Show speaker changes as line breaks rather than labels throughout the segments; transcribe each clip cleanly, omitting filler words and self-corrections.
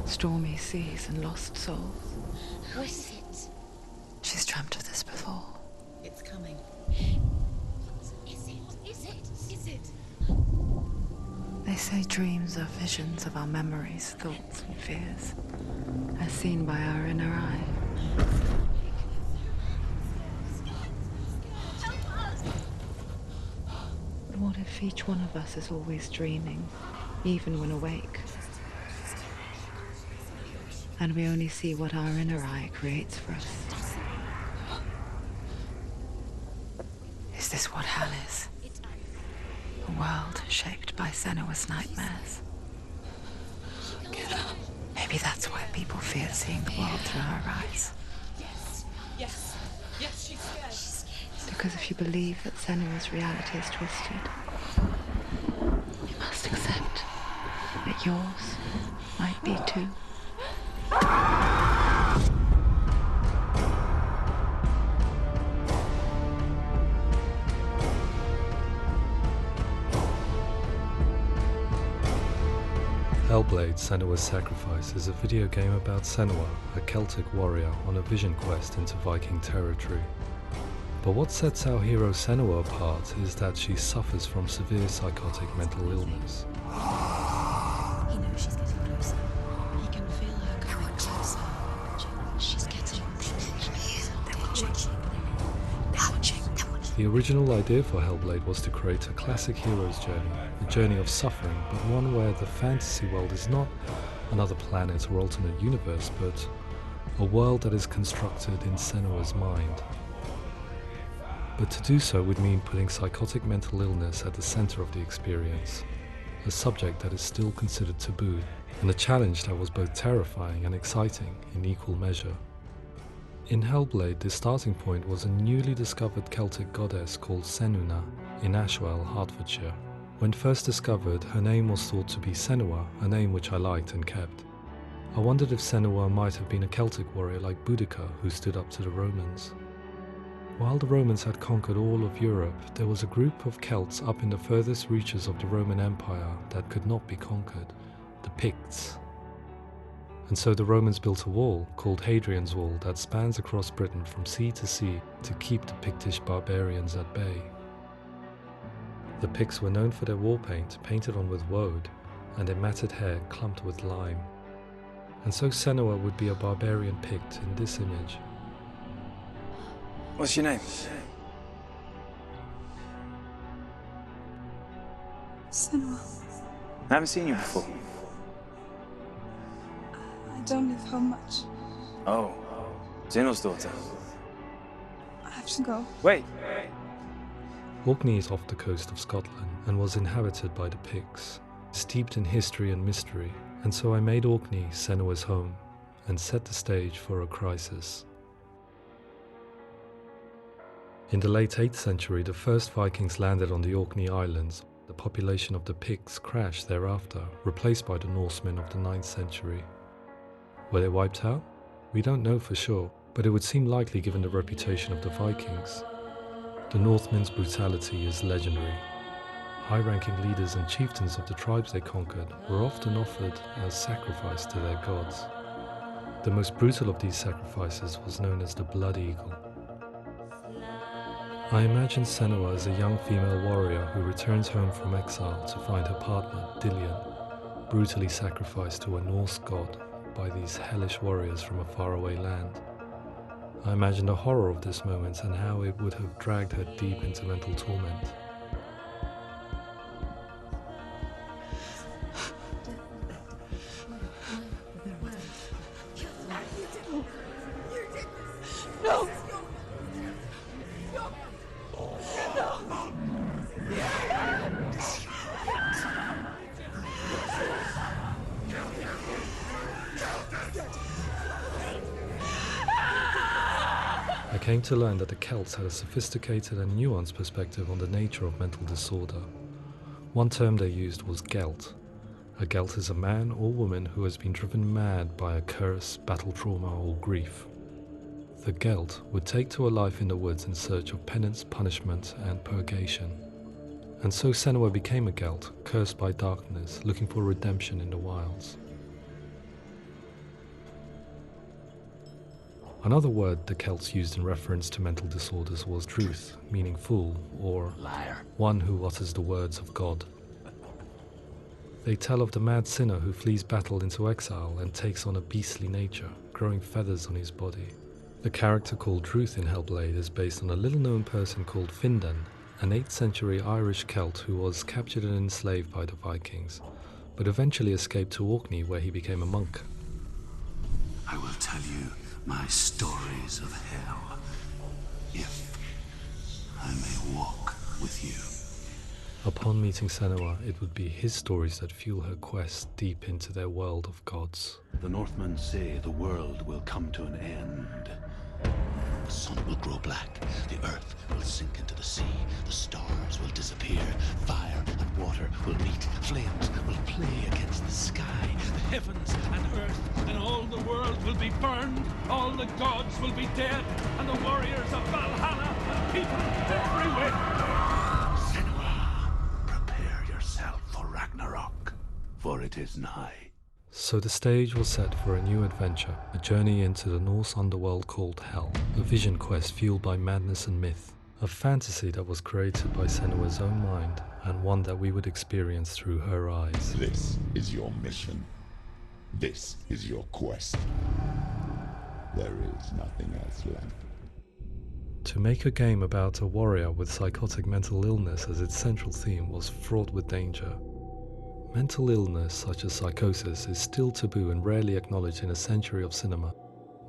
Stormy seas and lost souls.
Who is it?
She's dreamt of this before.
It's coming. Is it?
They say dreams are visions of our memories, thoughts and fears, as seen by our inner eye. But what if each one of us is always dreaming, even when awake? And we only see what our inner eye creates for us. Is this what hell is? A world shaped by Senua's nightmares. Maybe that's why people fear seeing the world through her eyes.
Yes, she's scared.
Because if you believe that Senua's reality is twisted, you must accept that yours might be too.
Hellblade: Senua's Sacrifice is a video game about Senua, a Celtic warrior on a vision quest into Viking territory. But what sets our hero Senua apart is that she suffers from severe psychotic mental illness.
He knows she's getting closer. He can feel her coming closer. She's getting closer.
The original idea for Hellblade was to create a classic hero's journey, a journey of suffering, but one where the fantasy world is not another planet or alternate universe, but a world that is constructed in Senua's mind. But to do so would mean putting psychotic mental illness at the center of the experience, a subject that is still considered taboo, and a challenge that was both terrifying and exciting in equal measure. In Hellblade, the starting point was a newly discovered Celtic goddess called Senua in Ashwell, Hertfordshire. When first discovered, her name was thought to be Senua, a name which I liked and kept. I wondered if Senua might have been a Celtic warrior like Boudica who stood up to the Romans. While the Romans had conquered all of Europe, there was a group of Celts up in the furthest reaches of the Roman Empire that could not be conquered, the Picts. And so the Romans built a wall, called Hadrian's Wall, that spans across Britain from sea to sea to keep the Pictish barbarians at bay. The Picts were known for their war paint, painted on with woad, and their matted hair clumped with lime. And so Senua would be a barbarian Pict in this image.
What's your name?
Senua.
I haven't seen you before.
I don't live home much.
Oh, Zenua's daughter.
I have to go.
Wait.
Orkney is off the coast of Scotland and was inhabited by the Picts, steeped in history and mystery, and so I made Orkney Senua's home and set the stage for a crisis. In the late 8th century, the first Vikings landed on the Orkney Islands. The population of the Picts crashed thereafter, replaced by the Norsemen of the 9th century. Were they wiped out? We don't know for sure, but it would seem likely given the reputation of the Vikings. The Northmen's brutality is legendary. High-ranking leaders and chieftains of the tribes they conquered were often offered as sacrifice to their gods. The most brutal of these sacrifices was known as the Blood Eagle. I imagine Senua as a young female warrior who returns home from exile to find her partner, Dillion, brutally sacrificed to a Norse god by these hellish warriors from a faraway land. I imagine the horror of this moment and how it would have dragged her deep into mental torment.
No!
I came to learn that the Celts had a sophisticated and nuanced perspective on the nature of mental disorder. One term they used was Gelt. A Gelt is a man or woman who has been driven mad by a curse, battle trauma, or grief. The Gelt would take to a life in the woods in search of penance, punishment, and purgation. And so Senua became a Gelt, cursed by darkness, looking for redemption in the wilds. Another word the Celts used in reference to mental disorders was truth, meaning fool, or
Liar.
one who utters the words of God. They tell of the mad sinner who flees battle into exile and takes on a beastly nature, growing feathers on his body. The character called Truth in Hellblade is based on a little-known person called Findan, an 8th century Irish Celt who was captured and enslaved by the Vikings, but eventually escaped to Orkney where he became a monk.
I will tell you my stories of hell, if I may walk with you.
Upon meeting Senua, it would be his stories that fuel her quest deep into their world of gods.
The Northmen say the world will come to an end. The sun will grow black, the earth will sink into the sea, the stars will disappear, fire and water will meet, flames will play against the sky, the heavens and earth and all the world will be burned, all the gods will be dead, and the warriors of Valhalla and people everywhere. Senua, prepare yourself for Ragnarok, for it is nigh.
So the stage was set for a new adventure, a journey into the Norse underworld called Hell, a vision quest fueled by madness and myth, a fantasy that was created by Senua's own mind, and one that we would experience through her eyes.
This is your mission. This is your quest. There is nothing else left.
To make a game about a warrior with psychotic mental illness as its central theme was fraught with danger. Mental illness such as psychosis is still taboo and rarely acknowledged in a century of cinema,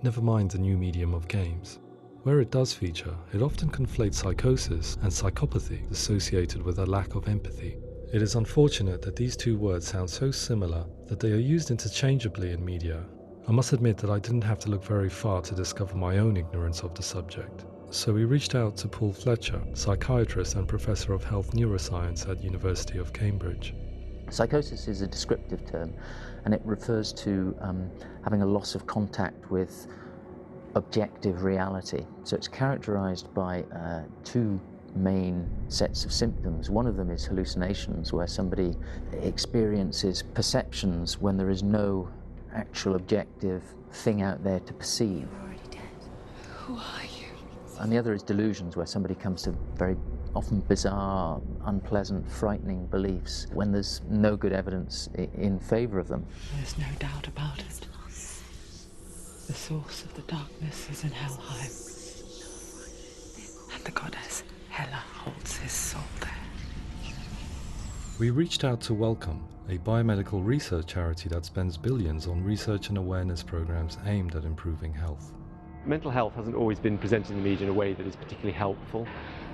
never mind the new medium of games. Where it does feature, it often conflates psychosis and psychopathy associated with a lack of empathy. It is unfortunate that these two words sound so similar that they are used interchangeably in media. I must admit that I didn't have to look very far to discover my own ignorance of the subject. So we reached out to Paul Fletcher, psychiatrist and professor of health neuroscience at University of Cambridge.
Psychosis is a descriptive term, and it refers to having a loss of contact with objective reality. So it's characterized by two main sets of symptoms. One of them is hallucinations, where somebody experiences perceptions when there is no actual objective thing out there to perceive.
You're already dead. Who are you?
And the other is delusions, where somebody comes to very often bizarre, unpleasant, frightening beliefs when there's no good evidence in favor of them.
There's no doubt about it. The source of the darkness is in Helheim, and the goddess Hela holds his soul there.
We reached out to Welcome, a biomedical research charity that spends billions on research and awareness programs aimed at improving health.
Mental health hasn't always been presented in the media in a way that is particularly helpful.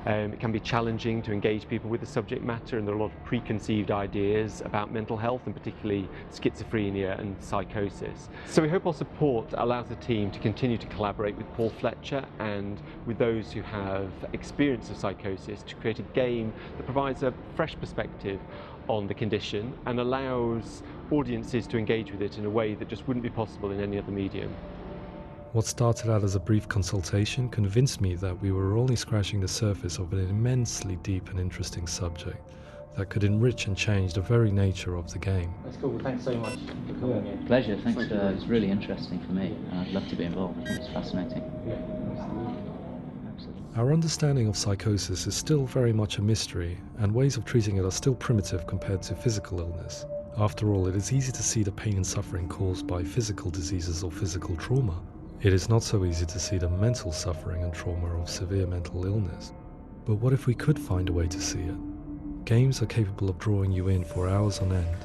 It can be challenging to engage people with the subject matter, and there are a lot of preconceived ideas about mental health, and particularly schizophrenia and psychosis. So we hope our support allows the team to continue to collaborate with Paul Fletcher and with those who have experience of psychosis to create a game that provides a fresh perspective on the condition and allows audiences to engage with it in a way that just wouldn't be possible in any other medium.
What started out as a brief consultation convinced me that we were only scratching the surface of an immensely deep and interesting subject that could enrich and change the very nature of the game.
That's cool. Thanks so much for coming here.
Pleasure, thanks. It's really interesting for me. I'd love to be involved. I think it's fascinating.
Yeah, absolutely.
Our understanding of psychosis is still very much a mystery, and ways of treating it are still primitive compared to physical illness. After all, it is easy to see the pain and suffering caused by physical diseases or physical trauma. It is not so easy to see the mental suffering and trauma of severe mental illness. But what if we could find a way to see it? Games are capable of drawing you in for hours on end,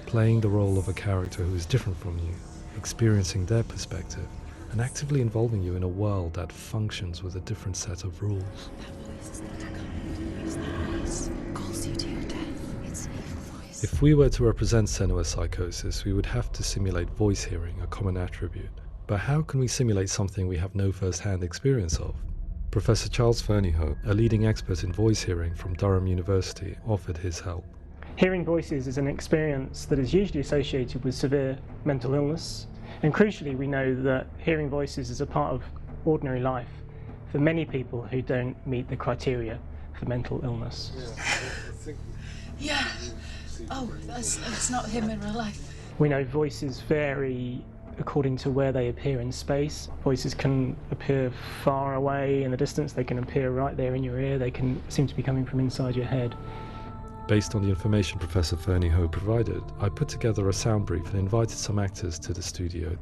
playing the role of a character who is different from you, experiencing their perspective, and actively involving you in a world that functions with a different set of rules.
That voice is not a kind. It's that voice calls you to your death. It's an evil voice.
If we were to represent Senua's psychosis, we would have to simulate voice hearing, a common attribute. But how can we simulate something we have no first-hand experience of? Professor Charles Fernyhough, a leading expert in voice hearing from Durham University, offered his help.
Hearing voices is an experience that is usually associated with severe mental illness, and crucially we know that hearing voices is a part of ordinary life for many people who don't meet the criteria for mental illness.
Yeah. Oh, that's not him in real life.
We know voices vary according to where they appear in space. Voices can appear far away in the distance, they can appear right there in your ear, they can seem to be coming from inside your head.
Based on the information Professor Fernie Ho provided, I put together a sound brief and invited some actors to the studio.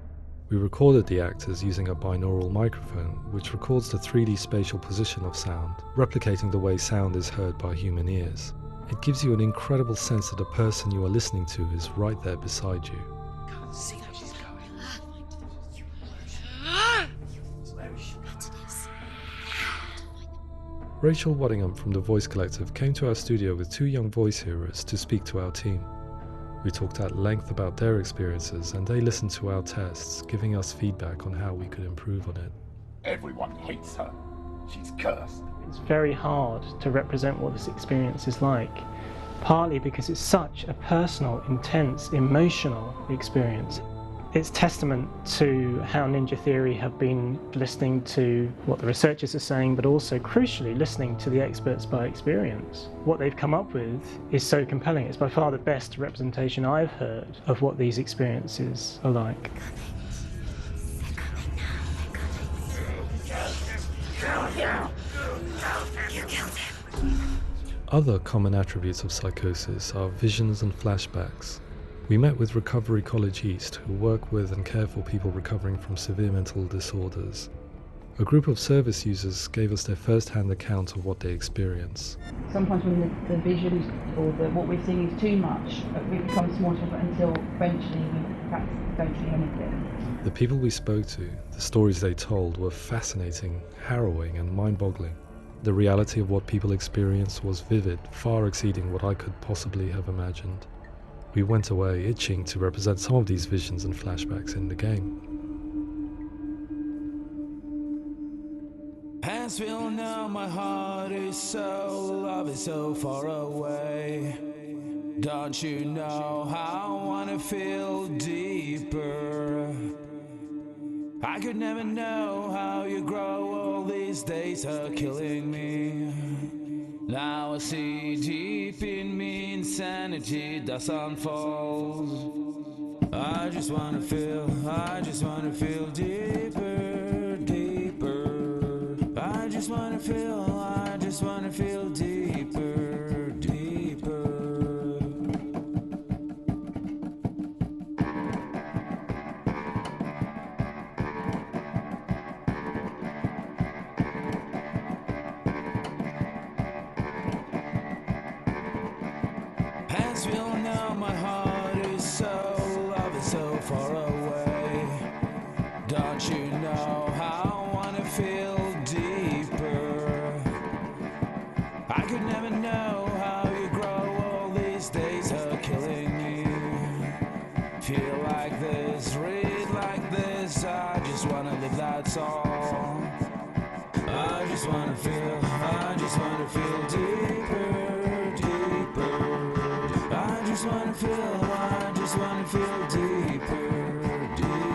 We recorded the actors using a binaural microphone, which records the 3D spatial position of sound, replicating the way sound is heard by human ears. It gives you an incredible sense that the person you are listening to is right there beside you.
Can't see where she's going.
Rachel Waddingham from the Voice Collective came to our studio with 2 young voice hearers to speak to our team. We talked at length about their experiences and they listened to our tests, giving us feedback on how we could improve on it.
Everyone hates her. She's cursed.
It's very hard to represent what this experience is like, partly because it's such a personal, intense, emotional experience. It's testament to how Ninja Theory have been listening to what the researchers are saying, but also, crucially, listening to the experts by experience. What they've come up with is so compelling. It's by far the best representation I've heard of what these experiences are like.
Other common attributes of psychosis are visions and flashbacks. We met with Recovery College East, who work with and care for people recovering from severe mental disorders. A group of service users gave us their first-hand account of what they experience.
Sometimes when the visions or what we're seeing is too much, we become small until eventually we perhaps don't see anything.
The people we spoke to, the stories they told, were fascinating, harrowing and mind-boggling. The reality of what people experienced was vivid, far exceeding what I could possibly have imagined. We went away itching to represent some of these visions and flashbacks in the game.
Hands will know my heart is so, love is so far away. Don't you know how I wanna feel deeper? I could never know how you grow, all these days are killing me. Now I see deep in me insanity does unfold. I just wanna feel deeper, deeper. I just wanna feel deeper, deeper. Hands will know my heart is so, love is so far away. Don't you know how I wanna feel deeper? I could never know how you grow, all these days are killing me. Feel like this, read like this, I just wanna live, that's all. I just wanna feel deeper, deeper. I just wanna feel deeper, deeper.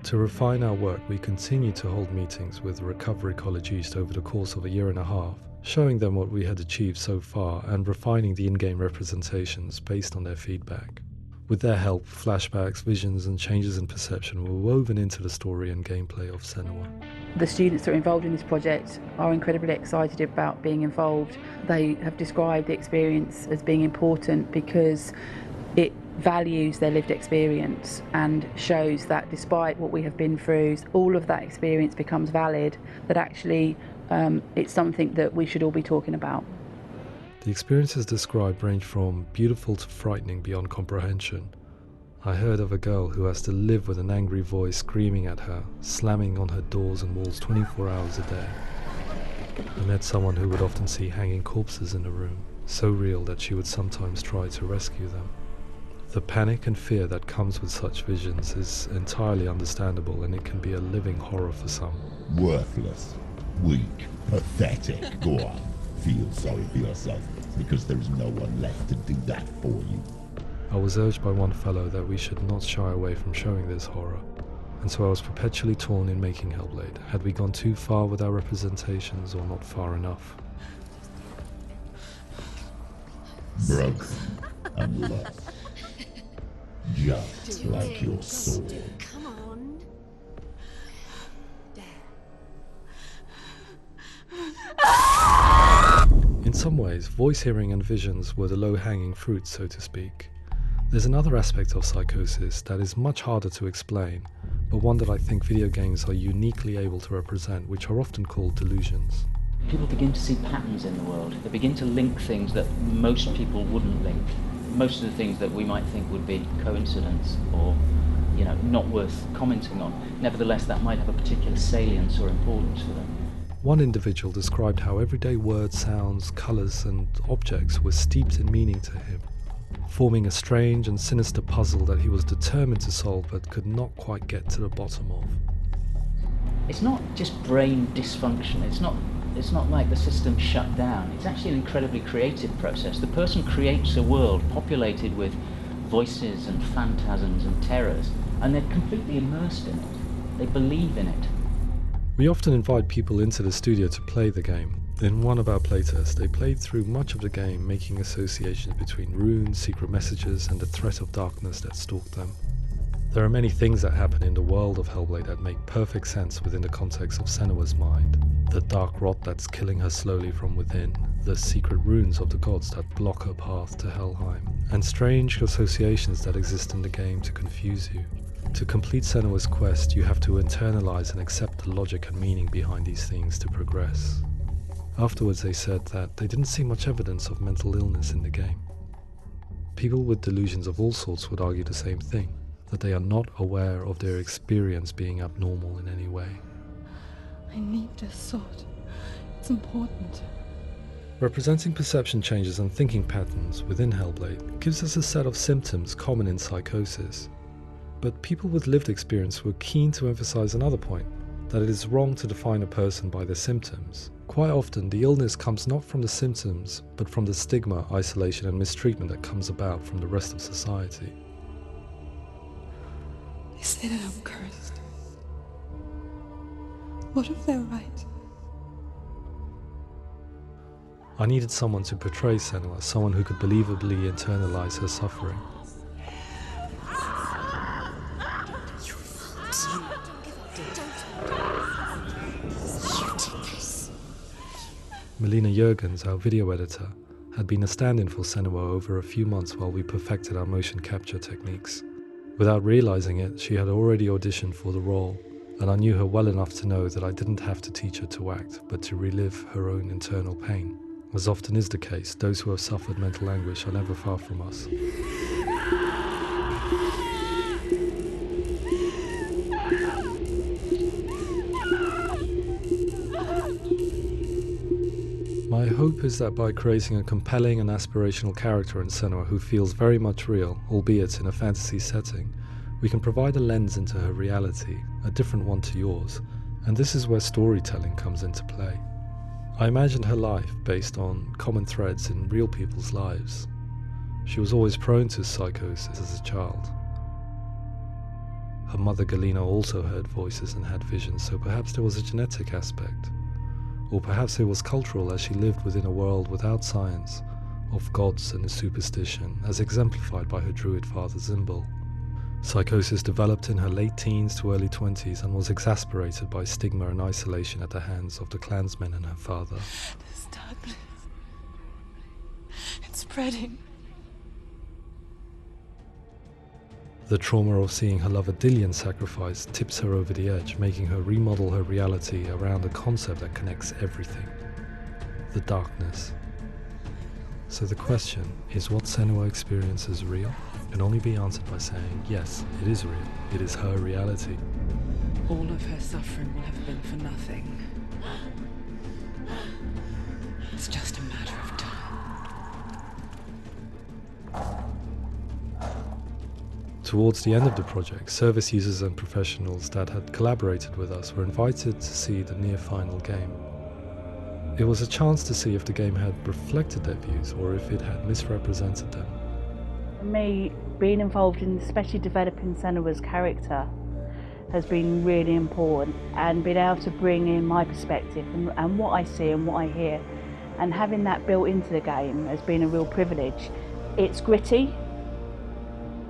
To refine our work, we continue to hold meetings with Recovery College East over the course of a year and a half, showing them what we had achieved so far and refining the in-game representations based on their feedback. With their help, flashbacks, visions and changes in perception were woven into the story and gameplay of Senua.
The students that are involved in this project are incredibly excited about being involved. They have described the experience as being important because it values their lived experience and shows that despite what we have been through, all of that experience becomes valid, that actually it's something that we should all be talking about.
The experiences described range from beautiful to frightening beyond comprehension. I heard of a girl who has to live with an angry voice screaming at her, slamming on her doors and walls 24 hours a day. I met someone who would often see hanging corpses in a room, so real that she would sometimes try to rescue them. The panic and fear that comes with such visions is entirely understandable, and it can be a living horror for some.
Worthless, weak, pathetic. Go on, feel sorry for yourself, because there is no one left to do that for you.
I was urged by one fellow that we should not shy away from showing this horror, and so I was perpetually torn in making Hellblade. Had we gone too far with our representations or not far enough?
broken and lost. Just like your soul.
Come on.
In some ways, voice hearing and visions were the low-hanging fruit, so to speak. There's another aspect of psychosis that is much harder to explain, but one that I think video games are uniquely able to represent, which are often called delusions.
People begin to see patterns in the world. They begin to link things that most people wouldn't link. Most of the things that we might think would be coincidence or, not worth commenting on. Nevertheless, that might have a particular salience or importance for them.
One individual described how everyday words, sounds, colours and objects were steeped in meaning to him, forming a strange and sinister puzzle that he was determined to solve but could not quite get to the bottom of.
It's not just brain dysfunction. It's not like the system shut down. It's actually an incredibly creative process. The person creates a world populated with voices and phantasms and terrors, and they're completely immersed in it. They believe in it.
We often invite people into the studio to play the game. In one of our playtests, they played through much of the game, making associations between runes, secret messages, and the threat of darkness that stalked them. There are many things that happen in the world of Hellblade that make perfect sense within the context of Senua's mind. The dark rot that's killing her slowly from within, the secret runes of the gods that block her path to Helheim, and strange associations that exist in the game to confuse you. To complete Senua's quest, you have to internalize and accept the logic and meaning behind these things to progress. Afterwards, they said that they didn't see much evidence of mental illness in the game. People with delusions of all sorts would argue the same thing, that they are not aware of their experience being abnormal in any way.
I need this sword. It's important.
Representing perception changes and thinking patterns within Hellblade gives us a set of symptoms common in psychosis. But people with lived experience were keen to emphasize another point, that it is wrong to define a person by their symptoms. Quite often, the illness comes not from the symptoms, but from the stigma, isolation and mistreatment that comes about from the rest of society.
They say that I'm cursed. What if they're right?
I needed someone to portray Senua, someone who could believably internalize her suffering. Melina Jurgens, our video editor, had been a stand-in for Senua over a few months while we perfected our motion capture techniques. Without realizing it, she had already auditioned for the role, and I knew her well enough to know that I didn't have to teach her to act, but to relive her own internal pain. As often is the case, those who have suffered mental anguish are never far from us. My hope is that by creating a compelling and aspirational character in Senua who feels very much real, albeit in a fantasy setting, we can provide a lens into her reality, a different one to yours, and this is where storytelling comes into play. I imagined her life based on common threads in real people's lives. She was always prone to psychosis as a child. Her mother Galina also heard voices and had visions, so perhaps there was a genetic aspect. Or perhaps it was cultural, as she lived within a world without science, of gods and a superstition, as exemplified by her druid father Zimbal. Psychosis developed in her late teens to early 20s and was exacerbated by stigma and isolation at the hands of the clansmen and her father.
This darkness. It's spreading.
The trauma of seeing her lover Dillian sacrificed tips her over the edge, making her remodel her reality around a concept that connects everything: the darkness. So the question, is what Senua experiences real? Can only be answered by saying, yes, it is real. It is her reality.
All of her suffering will have been for nothing. It's just a matter of time.
Towards the end of the project, service users and professionals that had collaborated with us were invited to see the near-final game. It was a chance to see if the game had reflected their views or if it had misrepresented them.
For me, being involved in especially developing Senua's character has been really important, and being able to bring in my perspective and what I see and what I hear and having that built into the game has been a real privilege. It's gritty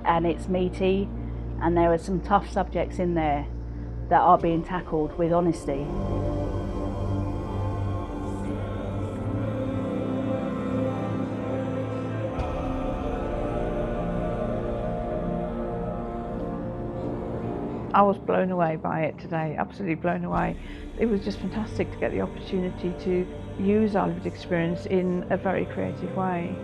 and it's meaty, and there are some tough subjects in there that are being tackled with honesty.
I was blown away by it today, absolutely blown away. It was just fantastic to get the opportunity to use our lived experience in a very creative way.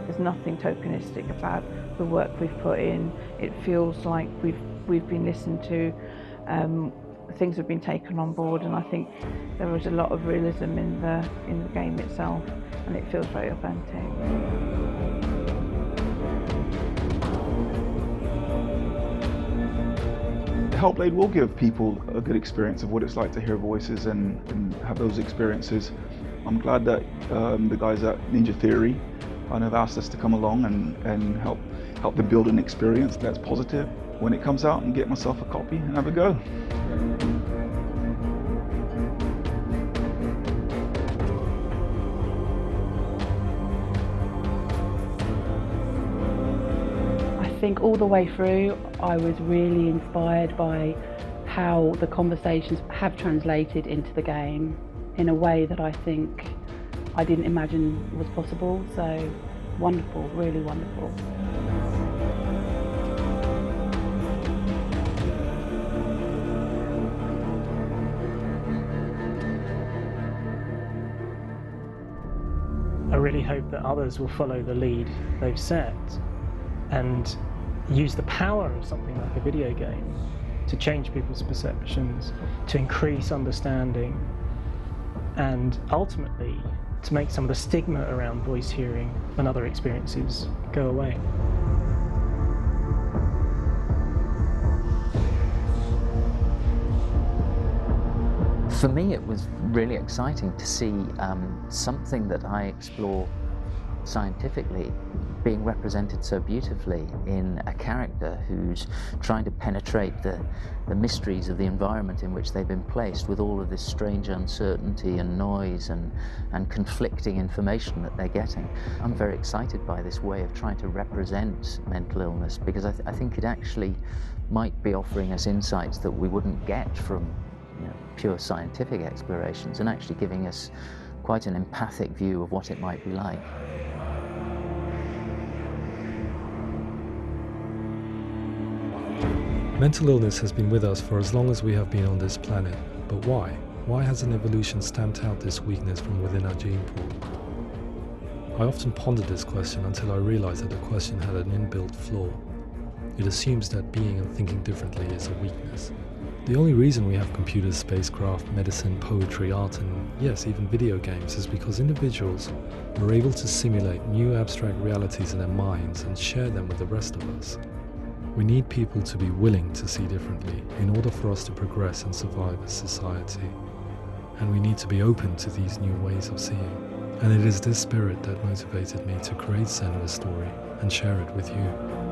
There's nothing tokenistic about the work we've put in. It feels like we've been listened to, things have been taken on board, and I think there was a lot of realism in the game itself, and it feels very authentic.
Hellblade will give people a good experience of what it's like to hear voices and have those experiences. I'm glad that the guys at Ninja Theory have asked us to come along and help them build an experience that's positive when it comes out, and get myself a copy and have a go.
I think all the way through I was really inspired by how the conversations have translated into the game in a way that I think I didn't imagine was possible. So wonderful, really wonderful.
I really hope that others will follow the lead they've set and use the power of something like a video game to change people's perceptions, to increase understanding, and ultimately to make some of the stigma around voice hearing and other experiences go away.
For me, it was really exciting to see something that I explore scientifically being represented so beautifully in a character who's trying to penetrate the mysteries of the environment in which they've been placed, with all of this strange uncertainty and noise and conflicting information that they're getting. I'm very excited by this way of trying to represent mental illness, because I think it actually might be offering us insights that we wouldn't get from pure scientific explorations, and actually giving us quite an empathic view of what it might be like.
Mental illness has been with us for as long as we have been on this planet, but why? Why hasn't evolution stamped out this weakness from within our gene pool? I often pondered this question until I realized that the question had an inbuilt flaw. It assumes that being and thinking differently is a weakness. The only reason we have computers, spacecraft, medicine, poetry, art, and yes, even video games is because individuals were able to simulate new abstract realities in their minds and share them with the rest of us. We need people to be willing to see differently in order for us to progress and survive as society. And we need to be open to these new ways of seeing. And it is this spirit that motivated me to create Senua's story and share it with you.